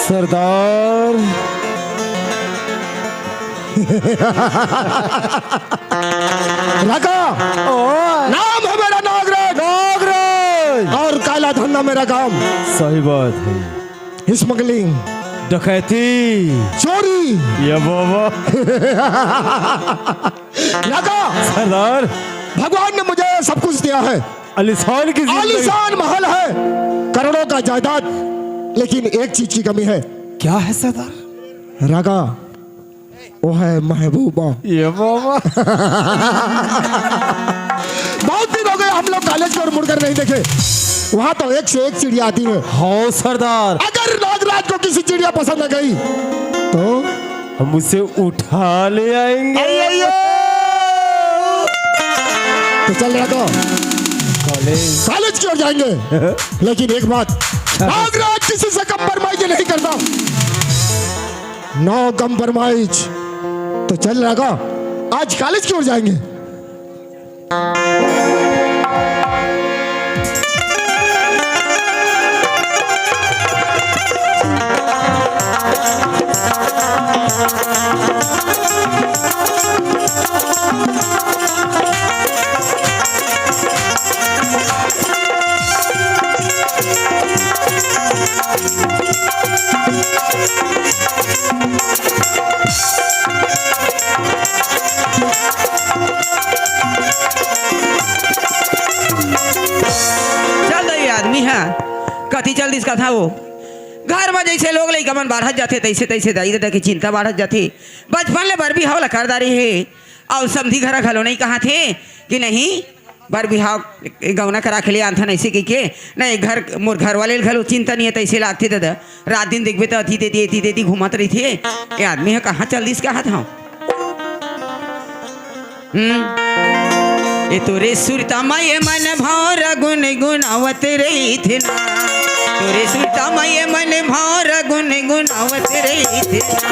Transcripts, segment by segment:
सरदार राका नाम है मेरा नागराज। नागराज और काला धंधा मेरा काम। सही बात है। स्मगलिंग, डकैती, चोरी। ये बाबा राका सरदार भगवान ने मुझे सब कुछ दिया है। आलिशान की जिंदगी। आलीशान महल है, करोड़ों का जायदाद, लेकिन एक चीज की कमी है। क्या है सरदार? रागा वो है महबूबा। ये बाबा बहुत दिन हो गए हम लोग कॉलेज की ओर मुड़कर नहीं देखे। वहां तो एक से एक चिड़िया आती है। हाँ सरदार, अगर नागराज को किसी चिड़िया पसंद आ गई तो हम उसे उठा ले आएंगे। तो चल रागा कॉलेज कॉलेज की ओर जाएंगे। लेकिन एक बात, नागराज किसी से कंप्रोमाइज नहीं करता। No compromise. तो चल रागा आज कॉलेज की ओर जाएंगे। आदमी है कथी चल दिस का था वो घर में जैसे लोग लइका मन बाढ़त जाते तैसे तैसे दाई दादा की चिंता बाढ़त जाते। बचपन ले बर बिहाव लखरदारी है और समधी घर घलो नहीं कहा थे कि नहीं बर बिहाव गौना करा के लिए आंथा ऐसे की के नहीं घर मोर घर वाले घलो चिंता नहीं है तैसे लागते दादा। रात दिन देखबे तो अति देती घूमत रही थे। ये आदमी है कहाँ चल दिस कहा था। ये तोरे सुरता माये मन भौर गुन गुनावत रही थे ना। तोरे सुरता माये मन भौर गुन गुनावत रही थे ना।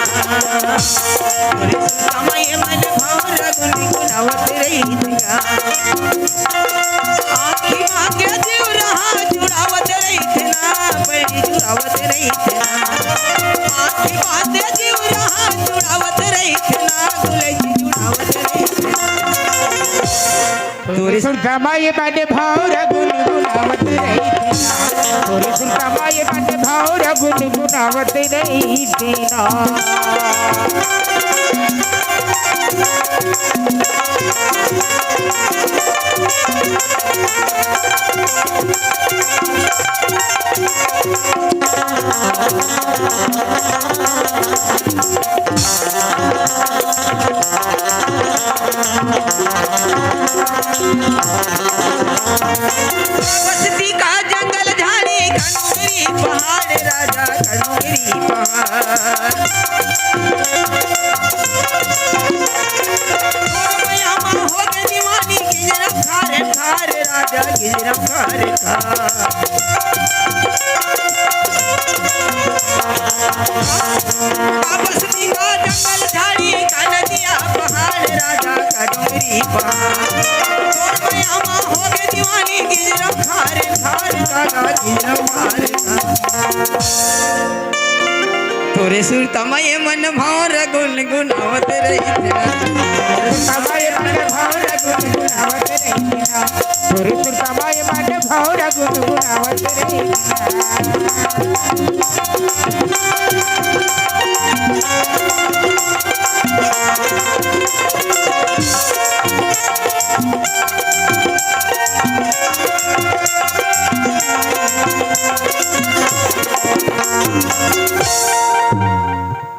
तोरे सुरता माये मन भौर गुन गुनावत रही थे ना। आँखी मांगे जीव रहा जुड़ावत रही थे ना। बड़ी जुड़ावत रही थे ना। आँखी मांगे जीव रहा जुड़ावत रही थे ना। गुलई जुड़ावत रही थे ना। तोरे सुनता माये बाटे भावरा गुनगुनावत रही थी। तोरे सुनता माये बाटे भावरा गुनगुनावत रही थी ना। बस्ती का जंगल झाड़ी खनोरी पहाड़ राजा खनोरी पहाड़। हो गई दीवानी गिजरम खारे खारे राजा गिजरम खारे बस्ती का जंगल झाड़ी नदिया पहाड़ राजा खनोरी पहाड़। हो गए दीवानी गिजरम खारे खारे कागा गिजरम खारे तोरे सुर तमये मन भौर गुन गुनावत रही थे ना। तमाये बाटे भावरा गुनगुनावत रही थी ना। तोरे सुनता माये बाटे भावरा गुनगुनावत रही थी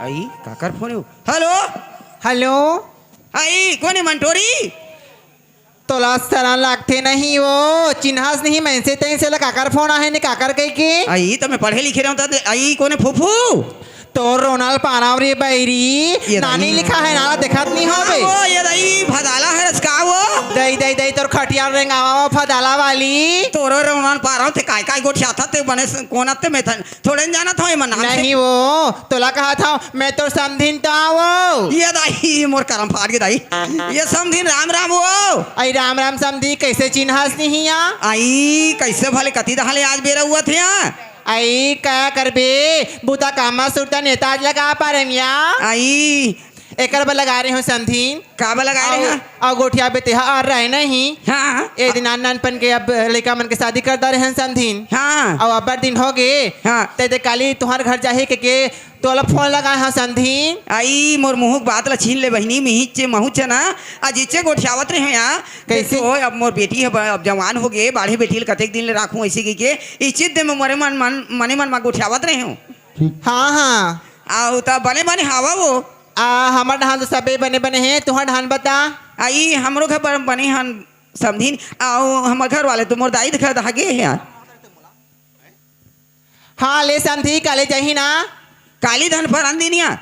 आई काकर फोन हेलो हेलो आई कोने मंटोरी तोला सरा लागते नहीं वो चिन्हास नहीं मैं से तई से काकर फोन आहे ने काकर कह के आई तो मैं पढ़े लिखे रहा हूँ आई कोने फूफू तो रोनाल पानावरी बैरी नानी लिखा है नाला देखत नहीं हो बे। वो ये दई भदाला है रसका वो दई दई दई तोर खटिया रेंगावा फदाला वाली तोरो रोनाल पाराव थे काय गोट छाता ते बने कोना ते मैं थोड़े जाना था ये मना नहीं वो तोला कहा था मैं तो समधिन तो आवो ये दाई मोर करम फाड़ के दाई ये समधिन राम राम वो आई राम राम समधी कैसे चिन्हास नहीं या आई कैसे भले कति दहाले आज बेरा हुआ थे यहाँ आई क्या करबे बूता कामा सुरता नेताज लगा पा रमिया आई एकर पर लगा रहे हो समधी काबा लगा रहे हैं और गोठिया पे तेहा आ रहा है नहीं हाँ ए दिन नानपन के अब लड़का मन के शादी कर दे रहे हैं समधीन हाँ और अब्बर दिन हो गए हाँ। ते काली तुम्हार घर जाहे के तोला फोन लगा है समधीन आई मोर मुँह बात ला छीन ले बहिनी मिहिचे महूच ना आज इच्चे गोठियावत रहे यहाँ कैसे? हो अब मोर बेटी है अब जवान हो गए बाढ़े बेटी कतेक दिन ले राखूं ऐसे की के इचित दे में मोरे मने मन गोठियावत रहे हूँ हाँ हाँ आओ तब बने बने हवा वो हमार धान तो सबे बने बने हैं तुम्हार धान बता आई हमरो घर पर बने हन समझीन आओ हमार घर वाले तो मोर दाई घर धागे है यार हाँ ले समधी काले जाही ना काली धन पर अंदिनिया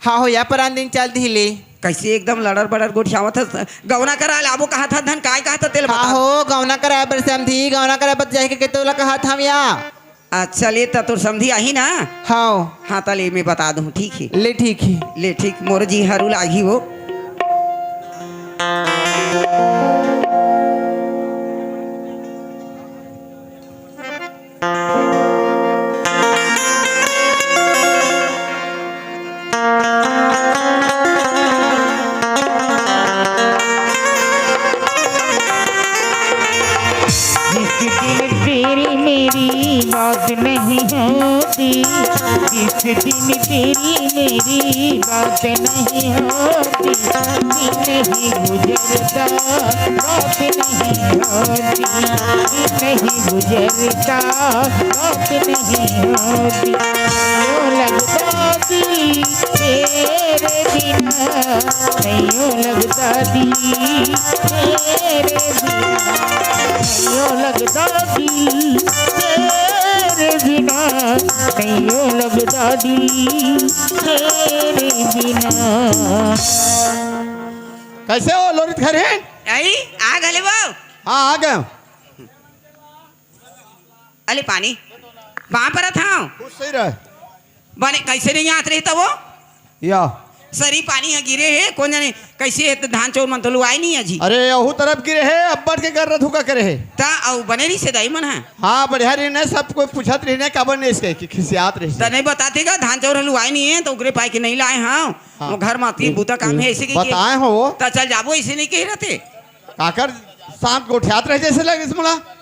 हाँ हो या पर दिन चल दी ले कैसे एकदम लड़र बड़र गोठियावत था गौना करा लाबो कहा था धन काय कहा था तेल हाँ बता हो गौना कराए पर समधी गौना कराए पर जाहे के तोला कहा था या अच्छा ले तो समझी आई ना हाँ हाँ तले मैं बता दूँ ठीक है ले ठीक है ले ठीक मोर जी हरू लागी वो जिस दिन तेरी मेरी बात नहीं होती जिस दिन तेरी मेरी बात नहीं होती दिन नहीं गुजरता बात नहीं होती दिन नहीं गुजरता बात नहीं होती यूं लगता दिल तेरे बिना नहीं लगता दिल तेरे बिना नहीं लगता दिल तेरे बिना नहीं लगता दिल तेरे बिना। कैसे हो लोरित घर है आई आ गले वो हाँ आ गए अले पानी वहां पर था खुश सही रहे बने कैसे नहीं आत रही था वो या सरी पानी है गिरे है कौन जाने कैसे है तो धान चौर मन तो लुआई नहीं है जी अरे अहू तरफ गिरे है अब्बर के घर धुका करे है ता औ बने रही से दाई मन है हाँ बढ़िया रही ने सब कोई पूछत रही ने काबर ने इसके कि खिसियात रही तो नहीं बताते का धान चौर लुआई नहीं है तो उगरे पाई के नहीं लाए हाँ हाँ। वो घर में आती बूता काम है ऐसे की बताए हो वो तो चल जाबो ऐसे नहीं कह रहते काकर शाम गोठियात रहे जैसे लगे इसमें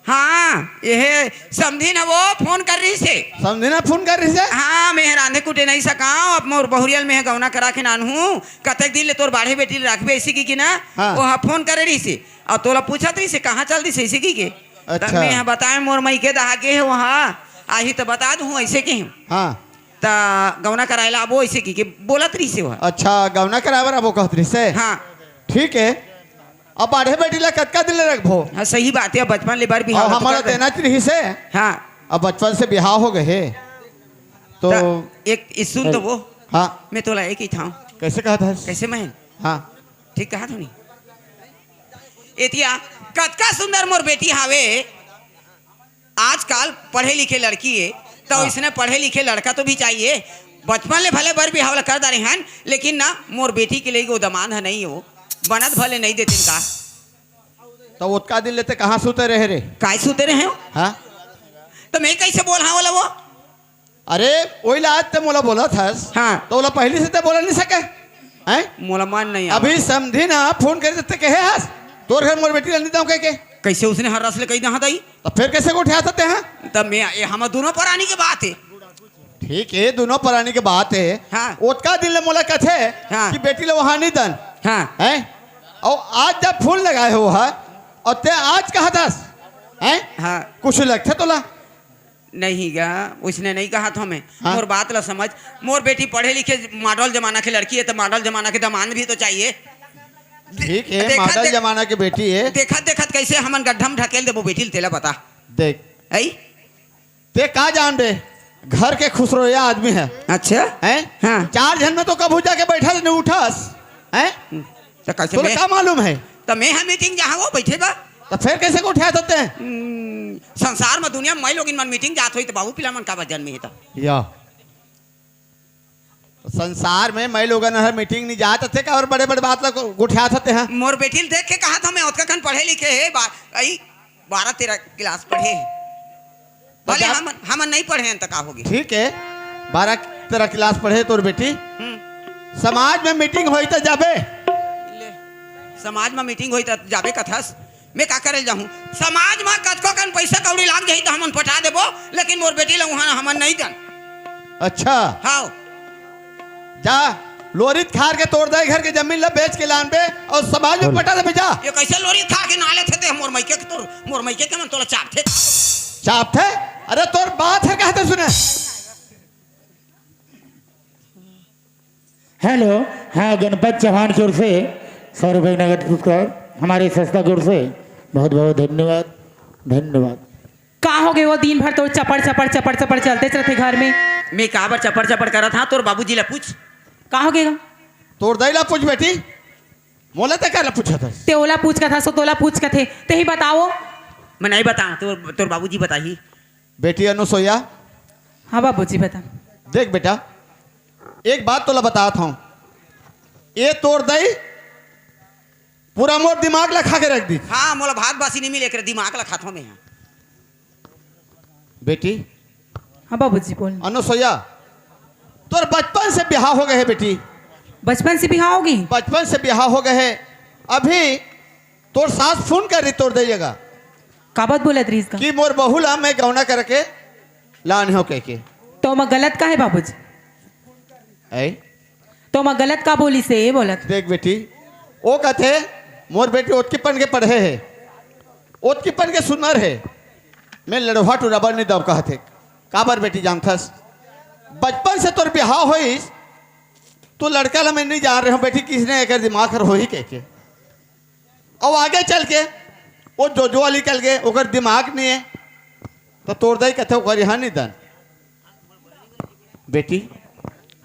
हाँ यह समझी ना वो फोन कर रही से समझे ना फोन कर रही से हाँ मैं रांधे कुटे नहीं सका अब मोर बहुरियल में गौना करा के नान हूँ कतक दिन ले तोर बाढ़े बेटी रखबे ऐसी की ना हाँ। वो फोन करे रही से और तोला पूछा रही से कहाँ चल दी से ऐसे की के अच्छा। तब मैं बताए मोर मई के दहाके है वहाँ आही तो बता दूँ ऐसे के हूँ हाँ ता गौना कराएला वो ऐसे की के बोलत रही से वह अच्छा गवना करावर अब वो कहत रही से हाँ ठीक है अब बाढ़े बेटी ला कतका दिन ले रखबो हाँ सही बात है बचपन ले बार भी और हमारा देना रही से हाँ अब बचपन से बिहाव हो गए तो ता एक सुन तो वो हाँ मैं तोला एक ही था कैसे कहता है कैसे मैं हाँ ठीक कहा तो नहीं एतिया कतका सुंदर मोर बेटी हावे आजकल पढ़े लिखे लड़की है तो हाँ। इसने पढ़े लिखे लड़का तो भी चाहिए बचपन ले भले बर बिहाव कर दारे हैं लेकिन ना मोर बेटी के लिए वो दमान है नहीं हो बनत भले नहीं देते का तो उतका दिन लेते कहाँ सोते रहे रे काय सुते रहे हो हाँ तो मैं कैसे बोल हाँ बोला वो अरे वही लाज ते मोला बोला था हाँ। तो बोला पहले से ते बोला नहीं सके हैं मोला मान नहीं आवा। अभी समझी ना फोन कर देते कहे हस तोर घर मोर बेटी नहीं दाऊ कह के कैसे उसने हर रस ले कही दहा दई तो फिर कैसे को उठा सकते हैं तब मैं ये हम दोनों परानी की बात है ठीक है दोनों परानी की बात है हाँ। उतका दिन ले मोला कथे हाँ। कि बेटी ले वहां नहीं दन हाँ हैं और आज जब फूल लगाए हो है और ते आज कहा था हैं हाँ कुछ लगते तो ला नहीं गा उसने नहीं कहा था हमें हाँ? मोर बात ला समझ मोर बेटी पढ़े लिखे मॉडल जमाना की लड़की है तो मॉडल जमाना के दामाद भी तो चाहिए ठीक है देखत- मॉडल देख- जमाना की बेटी है देखत देखत कैसे हमन गड्ढम ढकेल देबो बेटी तेला पता देख आई ते का जान बे घर के खुशरोया आदमी है अच्छा हैं हाँ। 4 जन में तो कब जाके बैठा नहीं उठास हैं तो कैसे तो मैं क्या मालूम है तो मैं हम मीटिंग जहाँ वो बैठे बा तो फिर कैसे को उठा सकते हैं संसार में दुनिया में मैं लोग इन मन मीटिंग जात हुई तो बाबू पिला मन का बजन में है तो या संसार में मैं लोग मीटिंग नहीं जाते थे और बड़े बड़े बात लोग उठा सकते हैं मोर बेटी देख के कहा था मैं उतका खन पढ़े लिखे है आई 12-13 क्लास पढ़े है भले हम नहीं पढ़े हैं तो का होगी। ठीक है 12 तेरा क्लास पढ़े तोर बेटी समाज में मीटिंग होई तो जाबे ले, समाज में मीटिंग होई तो जाबे कथस मैं का करे जाऊँ समाज में कतको कन पैसा कौड़ी लाग जाई तो हमन पटा देबो लेकिन मोर बेटी ला वहां हमन नहीं दन। अच्छा हाँ जा लोरी खार के तोड़ दे घर के जमीन ला बेच के लान बे और समाज में पटा दे जा। ये कैसे लोरी खा के नाले थे मोर मैके के तोर मोर मैके के मन तोला चाप थे चाप थे अरे तोर बात है कहते सुने। हेलो हाँ गणपत चौहान की ओर से 100 रुपये नगद पुरस्कार हमारे संस्था की ओर से बहुत बहुत धन्यवाद धन्यवाद। का हो गए वो दिन भर तो चपड़ चपड़ चपड़ चपड़ चलते रहते घर में। मैं काबर चपड़ चपड़ करा था तोर बाबूजी ला पूछ का हो गएगा तोड़ दई ला पूछ बेटी मोला तक ला पूछा था ते ओला पूछ का था सो तोला पूछ का थे ते ही बताओ। मैं नहीं बता तोर बाबूजी बताही। बेटी अनुसुईया हाँ बाबूजी बता। देख बेटा एक बात तोला बताता हूँ ये तोड़ दई पूरा मोर दिमाग ला खा के रख दी। हाँ मोला भात बासी नहीं मिले कर दिमाग ला खाता मैं। बेटी हाँ बाबूजी बोल। अनुसुईया तोर बचपन से ब्याह हो गए है बेटी बचपन से बिहार होगी। बचपन से ब्याह हो गए है अभी तोर सास फोन कर रही तोड़ देगा का बात बोला रीस का कि मोर बहू ला मैं गौना करके लान हो कह के तो मैं गलत का है बाबूजी ऐ तो मैं गलत का बोली से ये बोलत। देख बेटी वो कहते मोर बेटी ओतकीपन के पढ़े है ओतकीपन के सुनर है मैं लड़वा टूराबर नहीं दब कहते काबर बेटी जानथस बचपन से तोर ब्याह होई तो लड़का ला मैं नहीं जान रहा हूँ बेटी किसने एक दिमाग खर हो ही कह के और आगे चल के वो जो वाली चल गए ओकर दिमाग नहीं है तो तोड़ दई कहते ओकर यहाँ नहीं दन बेटी।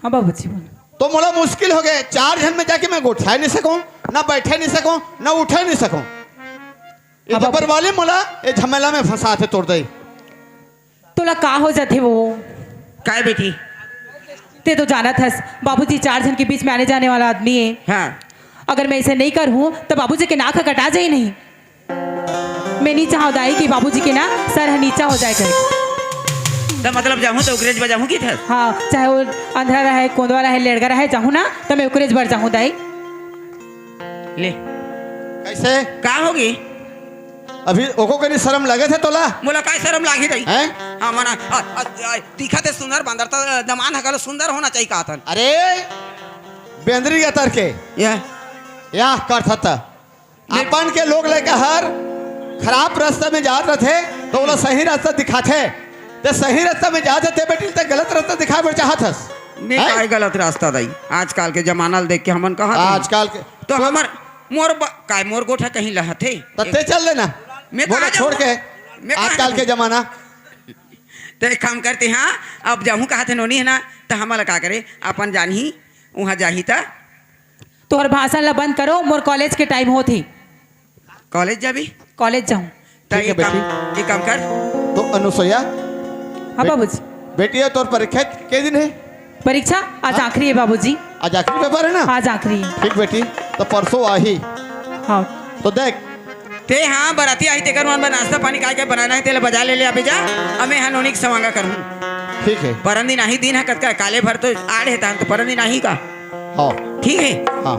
हाँ बाबूजी बोल। तो मोला मुश्किल हो गए 4 जन में जाके मैं उठा नहीं सकूं ना बैठे नहीं सकूं ना उठा नहीं सकूं ये जबर वाले मोला ये झमेला में फंसा थे तोड़ दई। तोला का हो जाते वो काय बेटी ते तो जाना था बाबूजी 4 जन के बीच में आने जाने वाला आदमी है। हाँ अगर मैं इसे नहीं करूँ तो बाबूजी के नाक कटा जाए नहीं। मैं नहीं चाहूँ कि बाबूजी के ना सर नीचा हो जाए कर। तो मतलब जाऊँ तो उग्रेज बजाऊँ की था। हाँ चाहे वो अंधरा रहे कोंदवा रहे लेड़गा रहे जाऊँ ना तो मैं उकरेज बढ़ जाऊँ दाई। ले कैसे का होगी अभी ओको कनी शर्म लगे थे तोला मोला काय शर्म लागी दई हैं हाँ मना तीखा ते सुंदर बंदर तो दमान हकल सुंदर होना चाहिए कहा था। अरे बेंदरी के तर के या कर था अपन के लोग लेके हर खराब रास्ते में जात रहे तो वो सही रास्ता दिखाते ते सही रास्ता में जाते थे बेटी ते गलत रास्ता दिखा बर चाहतस मैं काय गलत रास्ता दई आजकल के जमाना देख के हमन कहा आजकल के तो हमर काय मोर गोठा कहीं लहथे तत्ते चल लेना मैं बोला छोड़ के आजकल के जमाना तो एक काम करते हाँ अब जाऊँ कहा थे नोनी है ना तो हमारा का करे अपन जानी वहाँ जाही था तोहर भाषण ला बंद करो मोर कॉलेज के टाइम होती कॉलेज जाबी कॉलेज जाऊँ। तो ठीक है एक काम कर तो अनुसुईया हाँ बाबूजी बेटी है तोर परीक्षा के दिन है परीक्षा आज आखिरी है बाबूजी। आज आखिरी पेपर है ना आज आखिरी है। ठीक बेटी तो परसों आही हाँ तो देख ते हाँ बराती आई तेकर मन में नाश्ता पानी काय बनाना है तेले बजा ले ले अबे जा अमे हाँ नोनी सवांगा करूँ ठीक है परंदी नहीं दिन है कत का काले भर तो आड़ है तो परंदी नहीं का हाँ ठीक है हाँ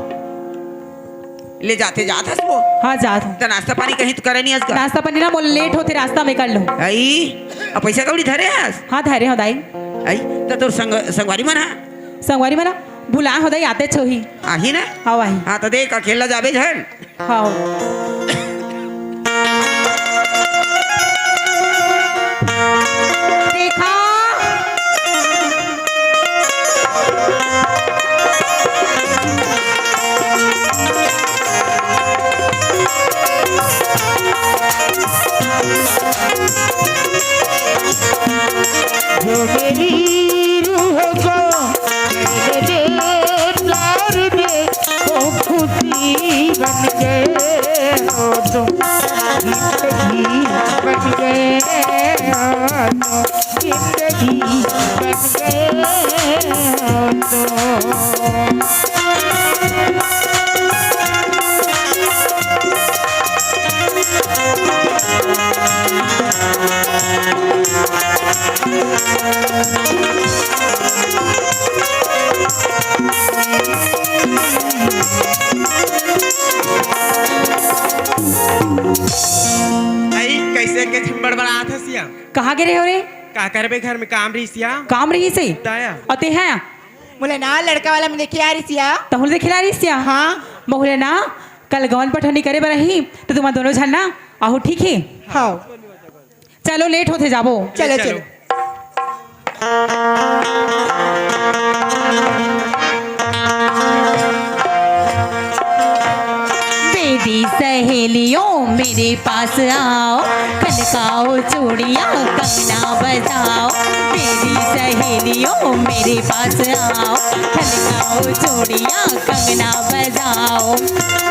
ले जाते जात हस वो हाँ जात हूँ तो नाश्ता पानी कहीं तो करे नहीं हस का नाश्ता पानी ना बोले लेट होते रास्ता में कर लो। आई अब पैसा कौड़ी धरे हस हाँ धैर्य हो दाई आई तो तोर संगवारी मन है संगवारी मना बुला हो दाई आते छोही आही ना हाँ वही हाँ तो देख अकेला जाबे झन हाँ देखा जो मेरी रूह को मेरे प्यार दे वो खुशी बन गए हो तुम जिंदगी बन गए हो तुम जिंदगी बन गए हो तुम गे रहे हो रे? का करबे घर में काम रही सिया काम रही से दाया अते हैं बोले ना लड़का वाला में देखे आ रही सिया। तहुल देखे ला रही सिया। हाँ बहुले ना कल गवन पठनी करे बर रही तो तुम दोनों झन ना आहू ठीक है। हाँ चलो लेट होते जाबो। चलो चलो। मेरी सहेलियों मेरे पास आओ, खनकाओ चूड़ियाँ कंगना बजाओ। मेरी सहेलियों मेरे पास आओ, खनकाओ चूड़ियाँ कंगना बजाओ।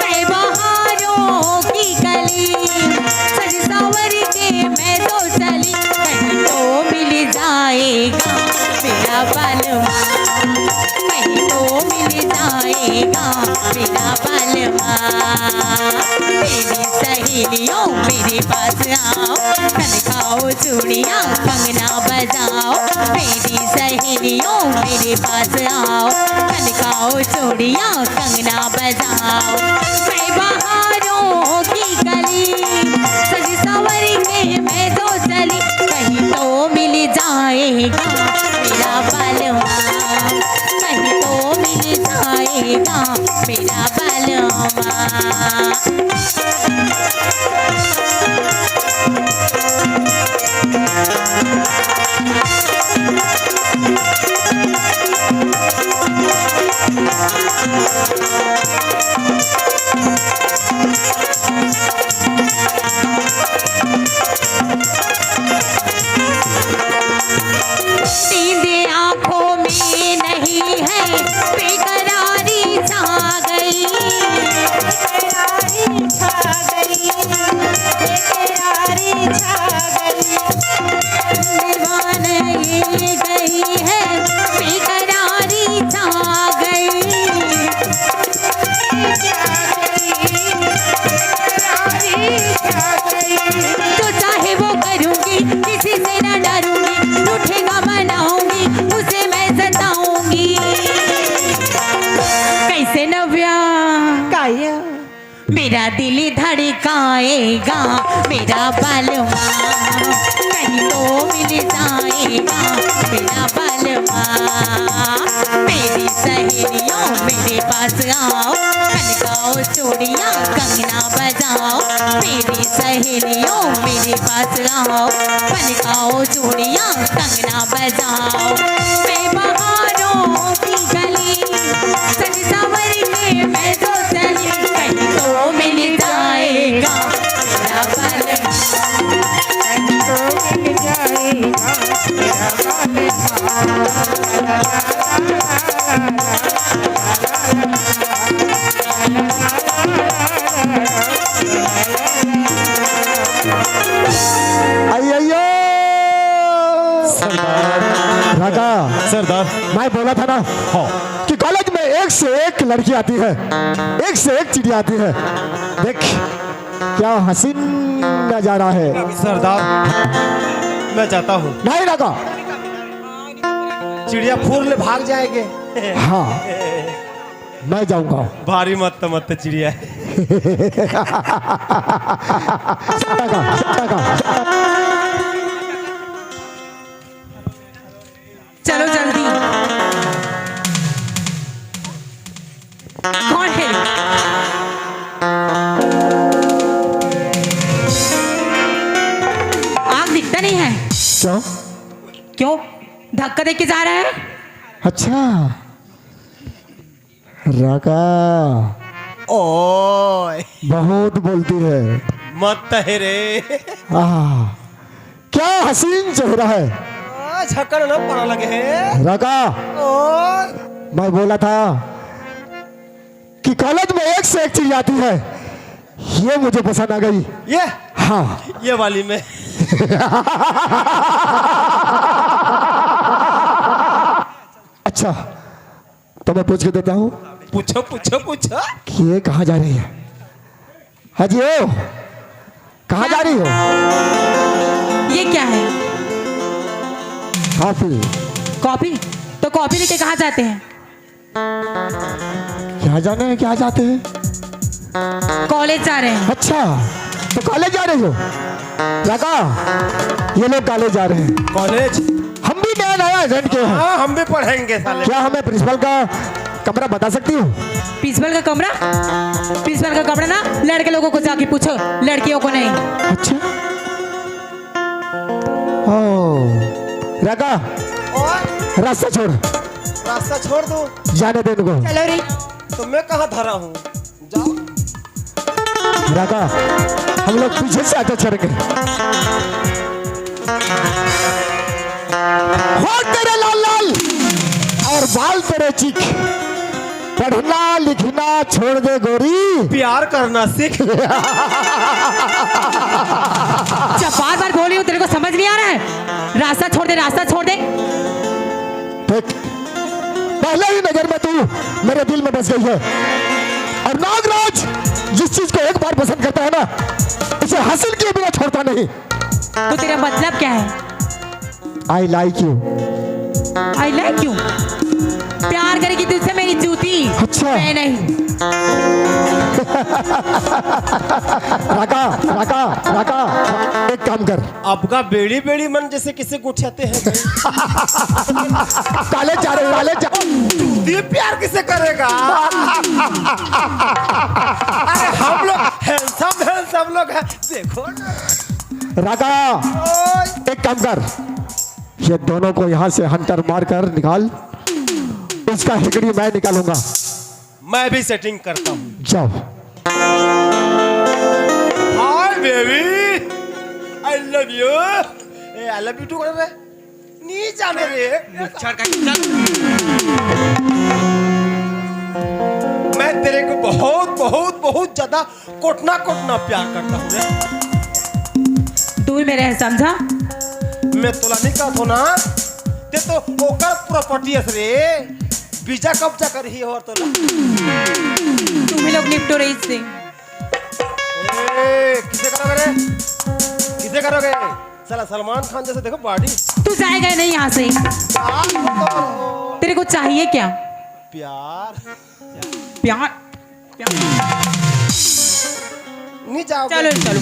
मैं बहारों की कली सज संवर के मैं तो चली, कहीं तो मिल जाएगा मेरा बालमा, कहीं तो मिल जाएगा मेरा बालमा। मेरी सहेलियों मेरे पास आओ, खनकाओ चूड़ियाँ कंगना बजाओ। मेरी सहेलियों मेरे पास आओ, खनकाओ चूड़ियाँ कंगना बजाओ। मैं बहारों की गली सज संवर के मैं तो चली, कहीं तो मिल जाएगा मेरा बालमा, कहीं तो मिल जाएगा मेरा बालमा। नींदे आँखों में नहीं है, बेकरारी छा गई, बेकरारी छा गई, बेकरारी छा गई। दीवाने गई है, बेकरारी छा गई, जो चाहे वो करूँगी, किसी से न डरूंगी, रूठेगा मनाऊंगी, उसे मैं सताऊंगी। कैसे नव्या काया मेरा दिल धड़काएगा मेरा बालमा, कहीं तो मिल जाएगा मेरा बालमा। मेरी सहेलियों मेरे पास आओ, खनकाओ चूड़ियाँ कंगना बजाओ। मेरी सहेलियों मेरे पास आओ, खनकाओ चूड़ियाँ कंगना बजाओ। मैं बहारों की गली सज संवर के मैं तो चली, कहीं तो मिल जाएगा मेरा बालमा, कहीं तो मिल जाएगा मेरा अयो राजा सरदार। मैं बोला था ना हाँ कि कॉलेज में एक से एक लड़की आती है, एक से एक चिड़िया आती है। देख क्या हसीन नजारा है। सरदार मैं चाहता हूँ नहीं राजा। चिड़िया फूल भाग जाएंगे। हाँ मैं जाऊंगा। भारी मत मत चिड़िया चलो जल्दी। कौन है? आग दिखता नहीं है। क्यों? क्यों धक्का दे के जा रहा है? अच्छा राका ओए बहुत बोलती है। मत रे आह, क्या हसीन चेहरा है। झक्कड़ न पड़ा लगे है। राका मैं बोला था कि कॉलेज में एक से एक चीज आती है, ये मुझे पसंद आ गई। ये हाँ ये वाली में अच्छा तो मैं पूछ के देता हूँ पूछो पूछो पूछो। कि ये कहाँ जा रही है। हाजी हो कहाँ जा रही हो? ये क्या है? कॉफी। कॉफी? तो कॉफी लेके कहाँ जाते हैं? क्या जाने हैं क्या जाते हैं? कॉलेज जा रहे हैं। अच्छा तो कॉलेज जा रही हो? राका, ये लोग कॉलेज जा रहे हैं। कॉलेज? हम भी नया नया एजेंट के हैं। हाँ, हम भी पढ़ेंगे साले। क्या हमें प्रिंसिपल का कमरा बता सकती हो? प्रिंसिपल का कमरा? प्रिंसिपल का कमरा ना लड़के लोगों को जाके पूछो, लड़कियों को नहीं। अच्छा। ओ राका, और रास्ता छोड़, रास्ता छोड़ दो। जाने दे इनको। चलो रे। तो मैं कहाँ धरा हूँ? जाओ। राका, हम लोग पीछे से आगे चढ़ेंगे। होठ तेरे लाल लाल और बाल तेरे चीख, पढ़ना लिखना छोड़ दे गोरी। प्यार करना सीख। जब बार बार बोल रही हूँ तेरे को समझ नहीं आ रहा है? रास्ता छोड़ दे, रास्ता छोड़ दे। देख, पहले ही नजर में तू मेरे दिल में बस गई है। और नागराज जिस चीज को एक बार पसंद करता है ना, उसे हासिल किए बिना छोड़ता नहीं। तो तेरा मतलब क्या है? I like you. I like you. प्यार करेगी तुझसे मेरी जूती। अच्छा। मैं नहीं। राका, राका, राका, एक काम कर, आपका बेड़ी बेड़ी मन जैसे किसे गुठियाते हैं। कॉलेज जा रहे, कॉलेज जा। ये प्यार किसे करेगा? अरे हम लोग हैंडसम लोग हैं, देखो ना। राका, एक काम कर, ये दोनों को यहाँ से हंटर मार कर निकाल। उसका हिकड़ी मैं निकालूंगा। मैं भी सेटिंग करता हूँ। जाओ। Hi baby, I love you. I love you too कर रहे? नहीं जाने रे। मैं तेरे को बहुत बहुत बहुत ज्यादा कोटना प्यार करता हूँ रे। दूर में रह, समझा? मैं तोला नहीं कहता ना, ते तो ओकर प्रॉपर्टी है रे। बीजा कब्जा कर ही और तोला। तुम ही लोग निपटो रही इससे। किसे करोगे रे? किसे करोगे? साला सलमान खान जैसे देखो बॉडी। तू जाएगा नहीं यहाँ से। तेरे को चाहिए क्या? प्यार। प्यार? नहीं जाओगे? चलो चलो।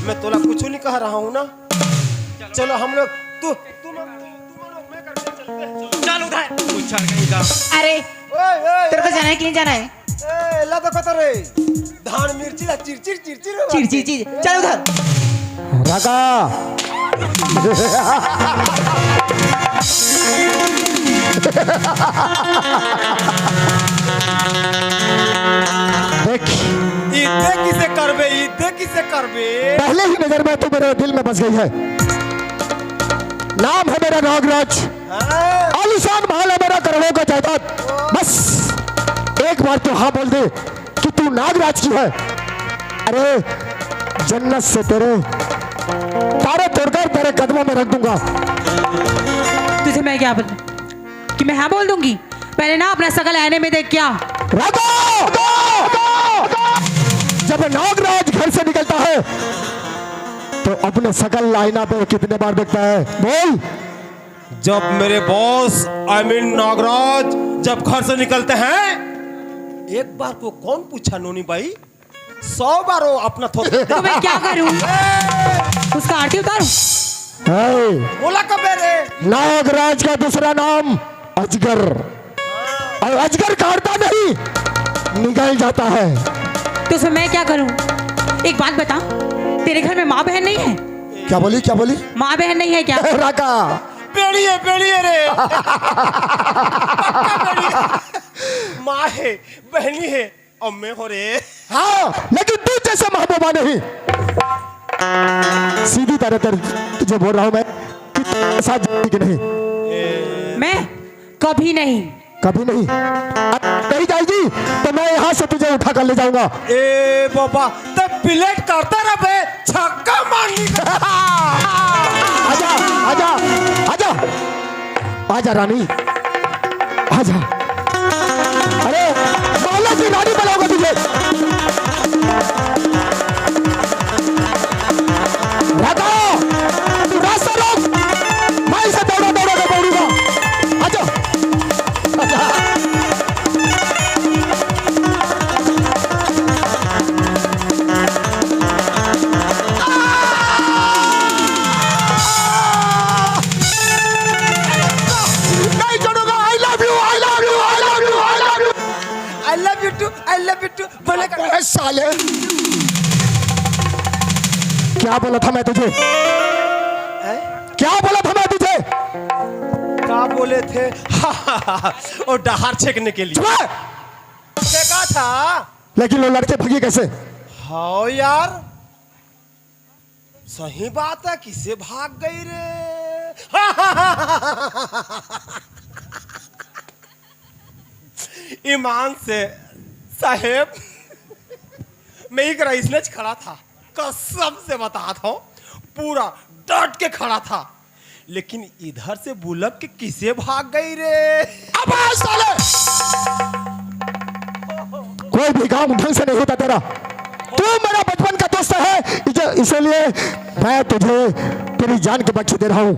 मैं तोला कुछ नहीं कह रहा हूँ ना। चलो हम लोग तू मैं करके चलते हैं। चल उधर। अरे ओए तेरे को जाना है कि नहीं जाना है? ए ला देखो तो रे, धान मिर्ची ला चिरचिर चिड़ चल उधर। राका, देख, ईदे किसे करबे? पहले ही नजर में तू मेरे दिल में बस गई है। नाम है मेरा नागराज, हाँ? आलिशान महल है मेरा, करोड़ों का जायदाद। बस एक बार तो हाँ बोल दे कि तू नागराज की है। अरे जन्नत से तेरे तारे तोड़कर तेरे कदमों में रख दूंगा। तुझे मैं क्या बोलूं कि मैं हाँ बोल दूंगी? पहले ना अपना शकल आईने में देख। क्या जब नागराज घर से निकलता है तो अपने शकल आईना पे कितने बार देखता है? बोल। जब मेरे बॉस आई मीन नागराज जब घर से निकलते हैं, एक बार को कौन पूछा नोनी भाई? 100 बार वो अपना तो मैं क्या करूं? उसका आरती उतारूं? बोला कब रे? नागराज का दूसरा नाम अजगर, और अजगर काटता नहीं, निकल जाता है। तो उसमें मैं क्या करूं? एक बात बता, तेरे घर में माँ बहन नहीं है? क्या बोली, क्या बोली? माँ बहन नहीं है क्या? राका, बेड़ी है रे। पक्का बेड़ी है। माँ है, बहनी है, अम्मे हो रे। हाँ, लेकिन तू जैसे महबूबा नहीं। सीधी तरह तुझे बोल रहा हूं मैं कि तू साथ जाएगी कि नहीं? मैं कभी नहीं। कभी नहीं? नहीं जाएगी तो मैं यहाँ से तुझे उठा कर ले जाऊंगा। ए बाबा, तब प्लेट करता रहे, छक्का मारनी। आजा, आजा, आजा, आजा रानी, आजा। अरे मौला की रानी बनाऊंगा तुझे। राका, तू रास्ता रोक, मैं इसे दौड़ा दौड़ा कर दौड़ूंगा। आजा, आजा। ले बिट्टू बोले अबे साले, क्या बोला था मैं तुझे? क्या बोला था मैं तुझे? क्या बोले थे? और डहार छेकने के लिए चुप! देखा था। लेकिन वो लड़के भगी कैसे? हाँ यार, सही बात है, किसे भाग गई रे? ईमान से साहेब, मैं एक रईस ने खड़ा था, कसम से बताता हूँ, पूरा डट के खड़ा था, लेकिन इधर से बुलक के किसे भाग गई रे? अब साले, कोई भी काम ढंग से नहीं होता तेरा। तू मेरा बचपन का दोस्त है, इसलिए मैं तुझे तेरी जान की बख्शी दे रहा हूं।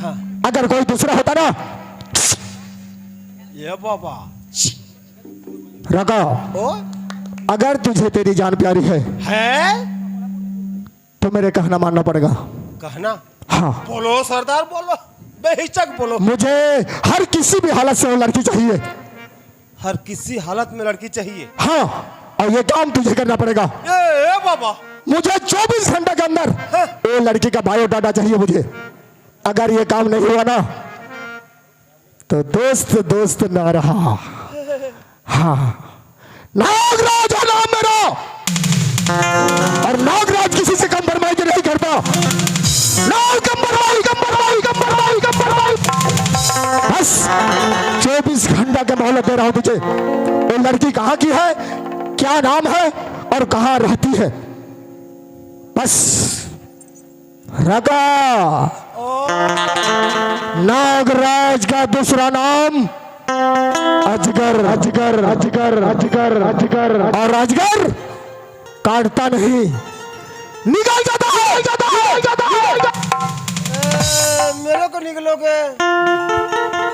हाँ। अगर कोई दूसरा होता ना, ये बाबा रगा, ओ अगर तुझे तेरी जान प्यारी है तो मेरे कहना मानना पड़ेगा। कहना? हाँ, बोलो सरदार, बोलो, बेहिचक बोलो। मुझे हर किसी भी हालत से वो लड़की चाहिए। हर किसी हालत में लड़की चाहिए? हाँ, और ये काम तुझे करना पड़ेगा। ए बाबा, मुझे 24 घंटे के अंदर वो लड़की का बायोडाटा चाहिए मुझे। अगर ये काम नहीं हुआ ना, तो दोस्त दोस्त ना रहा। हाँ, नागराज है नाम मेरा, और नागराज किसी से कम बरमाई नहीं करता। नाग कम बरमाई, कम बरमाई, कम बरमाई, कम बरमाई। बस 24 घंटा का मोहलत दे रहा हूं तुझे। वो लड़की कहाँ की है, क्या नाम है और कहाँ रहती है, बस रगा। नागराज का दूसरा नाम अजगर, अजगर, अजगर, अजगर, अजगर, और अजगर काटता नहीं, निकल जाता है, निकल जाता है, निकल जाता है। मेरे को निकलोगे?